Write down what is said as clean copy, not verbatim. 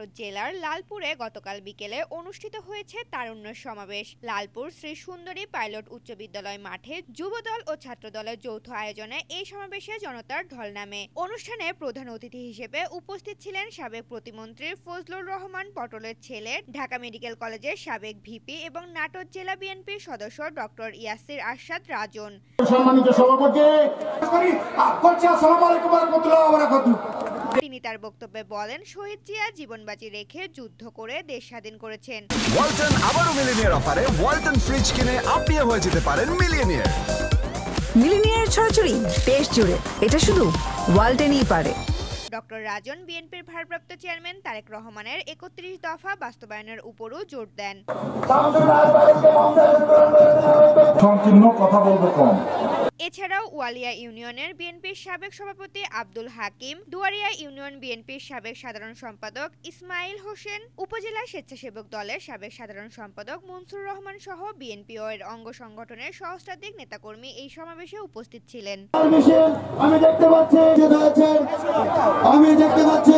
নাটোর জেলার লালপুরে গতকাল বিকেলে অনুষ্ঠিত হয়েছে তারুণ্য সমাবেশ। লালপুর শ্রী সুন্দরী পাইলট উচ্চ বিদ্যালয় মাঠে যুবদল ও ছাত্রদলের যৌথ আয়োজনে এই সমাবেশে জনতার ঢল নামে। অনুষ্ঠানে প্রধান অতিথি হিসেবে উপস্থিত ছিলেন সাবেক প্রতিমন্ত্রী ফজলুর রহমান পটলের ছেলে, ঢাকা মেডিকেল কলেজের সাবেক ভিপি এবং নাটোর জেলা বিএনপির সদস্য ডক্টর ইয়াসির আরশাদ রাজন। সম্মানিত সভাপতি, আসসালামু আলাইকুম ওয়া রাহমাতুল্লাহি ওয়া বারাকাতুহু। তিনি তার বক্তব্যে বলেন, শহীদ জিয়া জীবনবাজি রেখে যুদ্ধ করে দেশ স্বাধীন করেছেন। ওয়ালটন আবারও মিলিনিয়ার অফারে ওয়ালটন ফ্রিজ কিনে আপনিও হয়ে যেতে পারেন মিলিয়নিয়ার। মিলিনিয়ার ছড়াছড়ি দেশ জুড়ে, এটা শুধু ওয়ালটনই পারে। ডক্টর রাজন বিএনপির ভারপ্রাপ্ত চেয়ারম্যান তারেক রহমানের ৩১ দফা বাস্তবায়নের উপরও জোর দেন। এছাড়াও ওয়ালিয়া ইউনিয়নের বিএনপির সাবেক সভাপতি আব্দুল হাকিম, দুয়ারিয়া ইউনিয়ন বিএনপির সাবেক সাধারণ সম্পাদক ইসমাইল হোসেন, উপজেলা স্বেচ্ছাসেবক দলের সাবেক সাধারণ সম্পাদক মনসুর রহমান সহ বিএনপি ও এর অঙ্গ সংগঠনের সহস্রাধিক নেতাকর্মী এই সমাবেশে উপস্থিত ছিলেন। আমি দেখতে পাচ্ছি